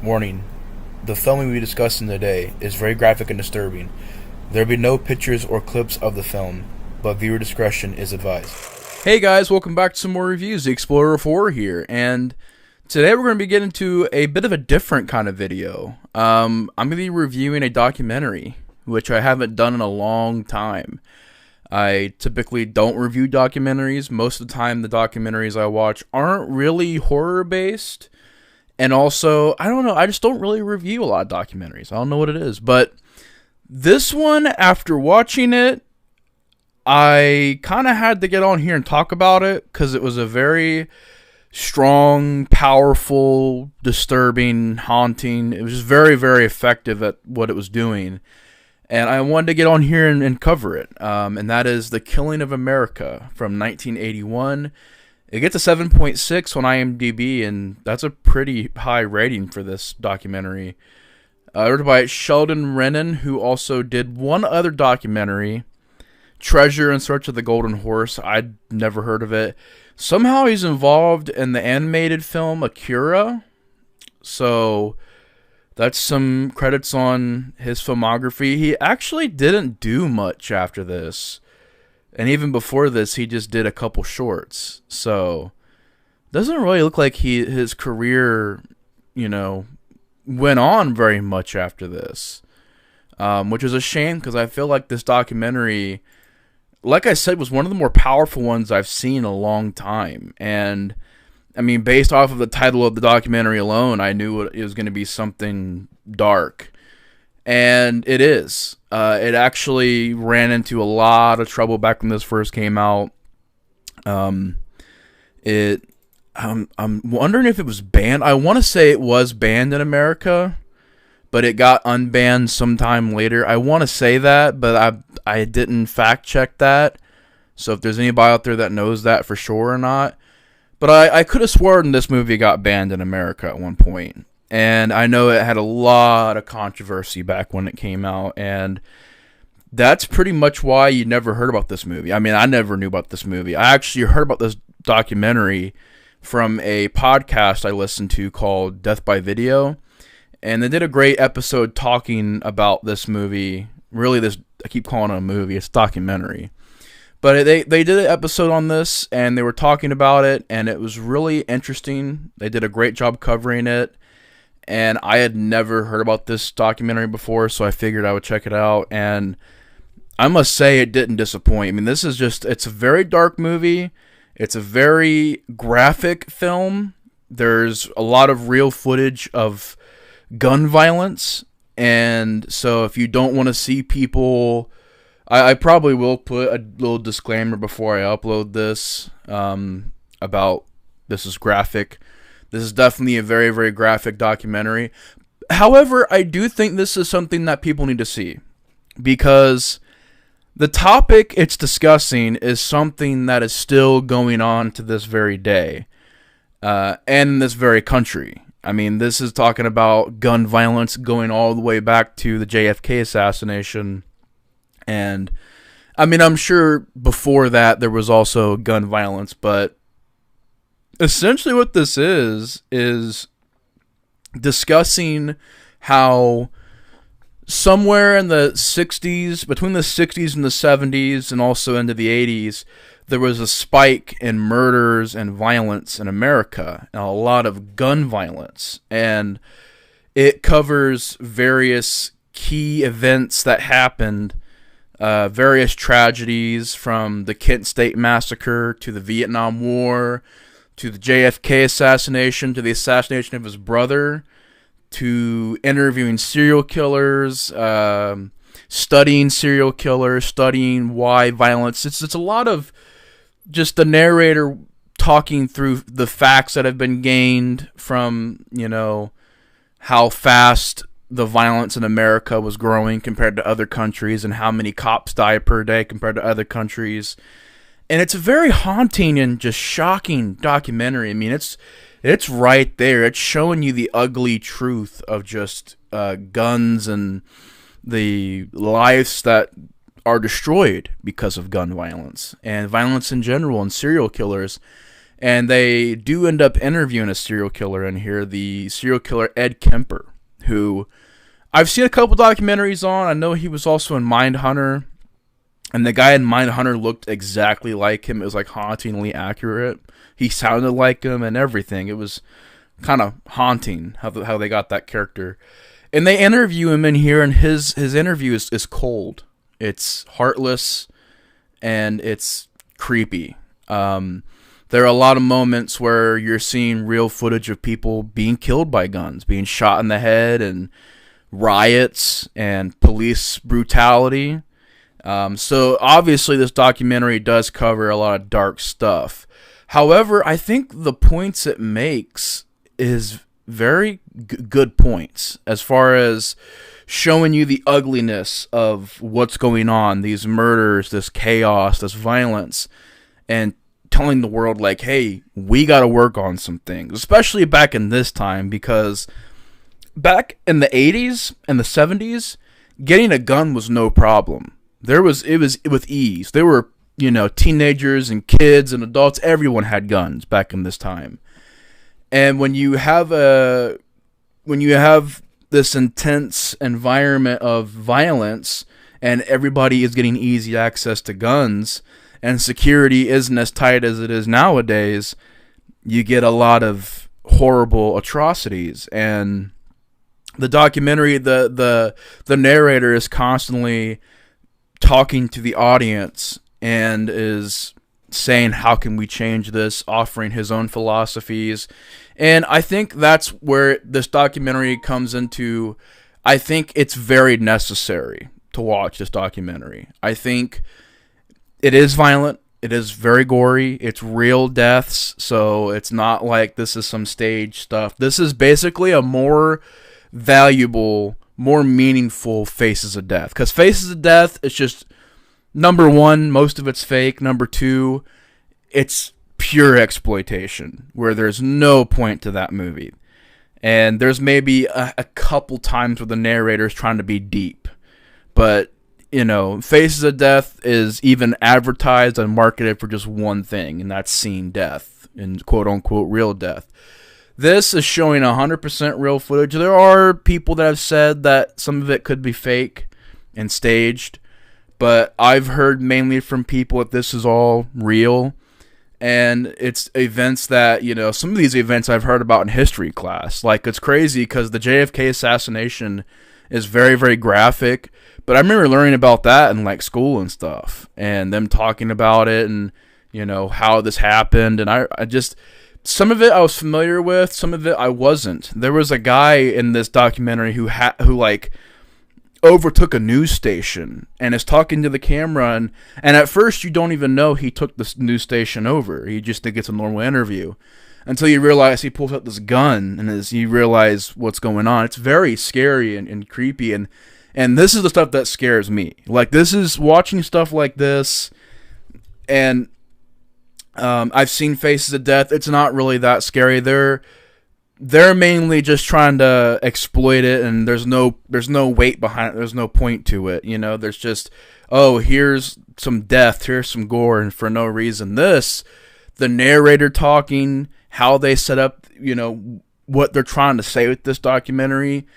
Warning: the film we will be discussing today is very graphic and disturbing. There will be no pictures or clips of the film, but viewer discretion is advised. Hey guys, welcome back to some more reviews. The Explorer of Horror here, and today we're going to be getting into a bit of a different kind of video. I'm going to be reviewing a documentary, which I haven't done in a long time. I typically don't review documentaries. Most of the time, the documentaries I watch aren't really horror-based. And also, I don't know, I just don't really review a lot of documentaries. I don't know what it is. But this one, after watching it, I kind of had to get on here and talk about it because it was a very strong, powerful, disturbing, haunting. It was just very, very effective at what it was doing. And I wanted to get on here and cover it. And that is The Killing of America from 1981. It gets a 7.6 on IMDb, and that's a pretty high rating for this documentary. Written by Sheldon Rennan, who also did one other documentary, Treasure in Search of the Golden Horse. I'd never heard of it. Somehow he's involved in the animated film Akira. So that's some credits on his filmography. He actually didn't do much after this. And even before this, he just did a couple shorts. So doesn't really look like his career, went on very much after this. Which is a shame because I feel like this documentary, like I said, was one of the more powerful ones I've seen in a long time. And I mean, based off of the title of the documentary alone, I knew it was going to be something dark. And it is. It actually ran into a lot of trouble back when this first came out. I'm wondering if it was banned. I want to say it was banned in America, but it got unbanned sometime later. I want to say that, but I didn't fact check that. So if there's anybody out there that knows that for sure or not. But I could have sworn this movie got banned in America at one point. And I know it had a lot of controversy back when it came out. And that's pretty much why you never heard about this movie. I mean, I never knew about this movie. I actually heard about this documentary from a podcast I listened to called Death by Video. And they did a great episode talking about this movie. Really, I keep calling it a movie. It's a documentary. But they did an episode on this, and they were talking about it, and it was really interesting. They did a great job covering it. And I had never heard about this documentary before, so I figured I would check it out. And I must say it didn't disappoint. I mean, it's a very dark movie. It's a very graphic film. There's a lot of real footage of gun violence. And so if you don't want to see people, I probably will put a little disclaimer before I upload this about this is graphic. This is definitely a very, very graphic documentary. However, I do think this is something that people need to see because the topic it's discussing is something that is still going on to this very day and in this very country. I mean, this is talking about gun violence going all the way back to the JFK assassination. And, I mean, I'm sure before that there was also gun violence, but essentially what this is discussing how somewhere in the 60s, between the 60s and the 70s and also into the 80s, there was a spike in murders and violence in America, and a lot of gun violence. And it covers various key events that happened, various tragedies from the Kent State Massacre to the Vietnam War, to the JFK assassination, to the assassination of his brother, to interviewing serial killers, studying serial killers, studying why violence. It's a lot of just the narrator talking through the facts that have been gained from, how fast the violence in America was growing compared to other countries and how many cops die per day compared to other countries. And it's a very haunting and just shocking documentary. I mean, it's right there. It's showing you the ugly truth of just guns and the lives that are destroyed because of gun violence and violence in general and serial killers. And they do end up interviewing a serial killer in here, the serial killer Ed Kemper, who I've seen a couple documentaries on. I know he was also in Mindhunter, and the guy in Mindhunter looked exactly like him. It was like hauntingly accurate. He sounded like him and everything. It was kind of haunting how they got that character. And they interview him in here, and his interview is cold. It's heartless, and it's creepy. There are a lot of moments where you're seeing real footage of people being killed by guns, being shot in the head, and riots and police brutality. So obviously this documentary does cover a lot of dark stuff. However, I think the points it makes is very good points as far as showing you the ugliness of what's going on, these murders, this chaos, this violence, and telling the world, like, hey, we got to work on some things, especially back in this time, because back in the 80s and the 70s, getting a gun was no problem. It was with ease. There were, teenagers and kids and adults, everyone had guns back in this time. And when you have this intense environment of violence and everybody is getting easy access to guns, and security isn't as tight as it is nowadays, you get a lot of horrible atrocities. And the documentary, the narrator is constantly talking to the audience and is saying, how can we change this, offering his own philosophies. And I think that's where this documentary comes into. I think it's very necessary to watch this documentary. I think it is violent. It is very gory. It's real deaths, so it's not like this is some stage stuff. This is basically a more valuable, more meaningful Faces of Death. Because Faces of Death, it's just, number one, most of it's fake. Number two, it's pure exploitation, where there's no point to that movie. And there's maybe a couple times where the narrator's trying to be deep. But Faces of Death is even advertised and marketed for just one thing, and that's seeing death, and quote-unquote real death. This is showing 100% real footage. There are people that have said that some of it could be fake and staged, but I've heard mainly from people that this is all real, and it's events that, some of these events I've heard about in history class. Like, it's crazy because the JFK assassination is very, very graphic. But I remember learning about that in like school and stuff, and them talking about it, and how this happened. And I just, some of it I was familiar with, some of it I wasn't. There was a guy in this documentary who overtook a news station and is talking to the camera, and at first you don't even know he took this news station over. You just think it's a normal interview until you realize he pulls out this gun, and as you realize what's going on, it's very scary and creepy. And this is the stuff that scares me. Like, this is watching stuff like this, and I've seen Faces of Death. It's not really that scary. They're mainly just trying to exploit it, and there's no weight behind it. There's no point to it. There's just, oh, here's some death, here's some gore, and for no reason. This, the narrator talking, how they set up, what they're trying to say with this documentary,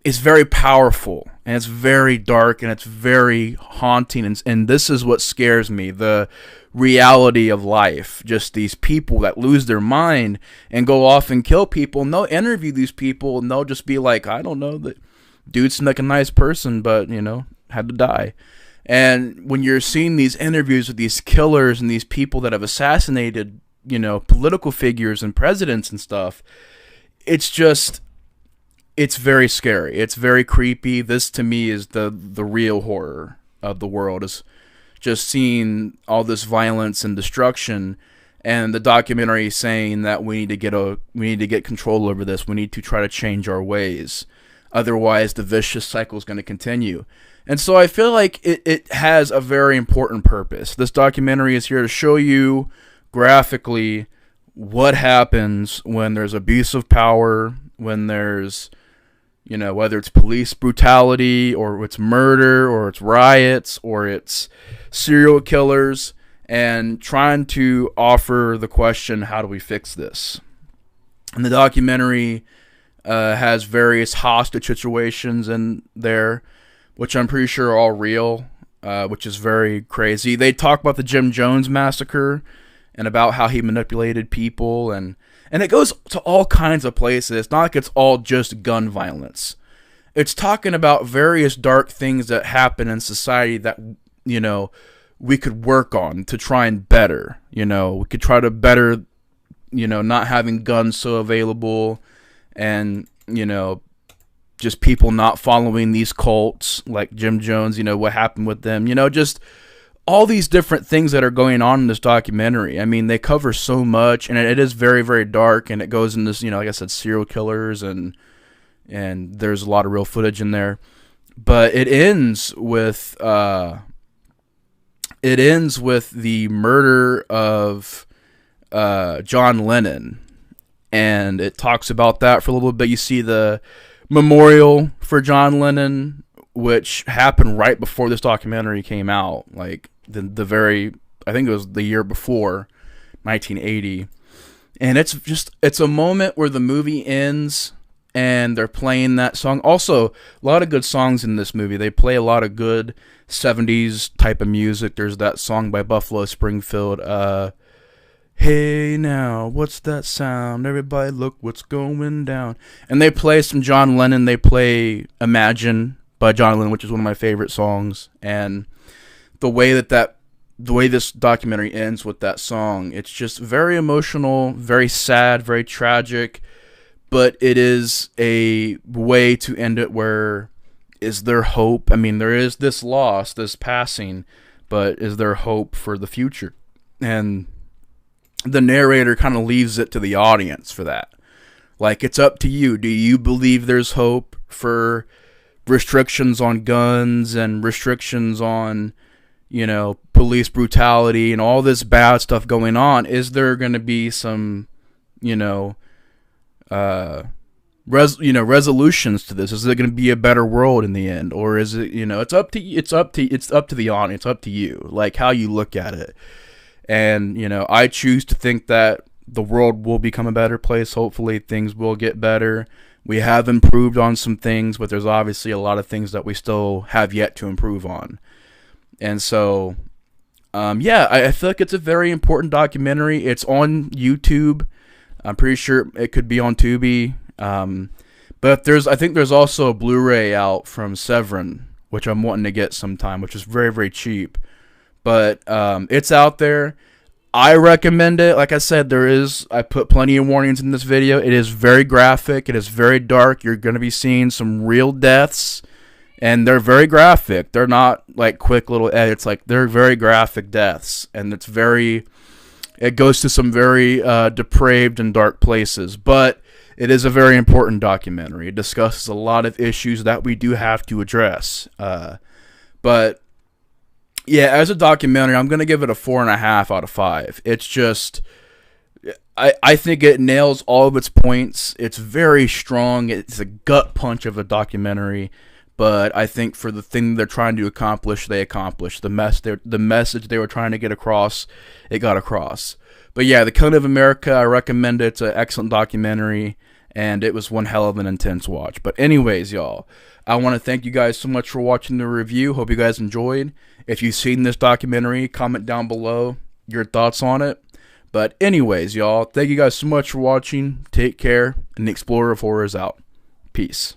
is very powerful, and it's very dark, and it's very haunting, and this is what scares me, the reality of life. Just these people that lose their mind and go off and kill people, and they'll interview these people, and they'll just be like, I don't know, that dude seemed like a nice person, but, had to die. And when you're seeing these interviews with these killers and these people that have assassinated, political figures and presidents and stuff, it's very scary. It's very creepy. This, to me, is the real horror of the world, is just seeing all this violence and destruction, and the documentary saying that we need to get control over this. We need to try to change our ways. Otherwise, the vicious cycle is going to continue. And so I feel like it has a very important purpose. This documentary is here to show you graphically what happens when there's abuse of power, when there's, whether it's police brutality, or it's murder, or it's riots, or it's serial killers. and trying to offer the question, how do we fix this? And the documentary has various hostage situations in there, which I'm pretty sure are all real, which is very crazy. They talk about the Jim Jones massacre and about how he manipulated people, and it goes to all kinds of places. It's not like it's all just gun violence. It's talking about various dark things that happen in society that, you know, we could work on to try and better. You know, we could try to better, you know, not having guns so available, and, you know, just people not following these cults like Jim Jones, you know, what happened with them, you know, just all these different things that are going on in this documentary. I mean, they cover so much, and it is very, very dark, and it goes into this, you know, like I said, serial killers, and there's a lot of real footage in there. But it ends with the murder of John Lennon, and it talks about that for a little bit. You see the memorial for John Lennon, which happened right before this documentary came out, like the very, I think it was the year before, 1980. And it's a moment where the movie ends and they're playing that song. Also, a lot of good songs in this movie. They play a lot of good 70s type of music. There's that song by Buffalo Springfield, hey now, what's that sound? Everybody look what's going down. And they play some John Lennon. They play Imagine by John Lennon, which is one of my favorite songs. And the way this documentary ends with that song, it's just very emotional, very sad, very tragic. But it is a way to end it where, is there hope? I mean, there is this loss, this passing, but is there hope for the future? And the narrator kind of leaves it to the audience for that. Like, it's up to you. Do you believe there's hope for restrictions on guns and restrictions on, you know, police brutality and all this bad stuff going on? Is there going to be some, you know, resolutions to this? Is it going to be a better world in the end, or is it, you know, it's up to the audience, it's up to you, like how you look at it. And, you know, I choose to think that the world will become a better place. Hopefully things will get better. We have improved on some things, but there's obviously a lot of things that we still have yet to improve on. And so, I feel like it's a very important documentary. It's on YouTube. I'm pretty sure it could be on Tubi. But I think there's also a Blu-ray out from Severin, which I'm wanting to get sometime, which is very, very cheap. But it's out there. I recommend it. Like I said, I put plenty of warnings in this video. It is very graphic. It is very dark. You're going to be seeing some real deaths. And they're very graphic. They're not like quick little edits. Like, they're very graphic deaths. And it goes to some very depraved and dark places. But it is a very important documentary. It discusses a lot of issues that we do have to address. But yeah, as a documentary, I'm going to give it a 4.5 out of 5. It's just, I think it nails all of its points. It's very strong. It's a gut punch of a documentary. But I think for the thing they're trying to accomplish, they accomplished. The message they were trying to get across, it got across. But yeah, The Killing of America, I recommend it. It's an excellent documentary, and it was one hell of an intense watch. But anyways, y'all, I want to thank you guys so much for watching the review. Hope you guys enjoyed. If you've seen this documentary, comment down below your thoughts on it. But anyways, y'all, thank you guys so much for watching. Take care, and the Explorer of Horror is out. Peace.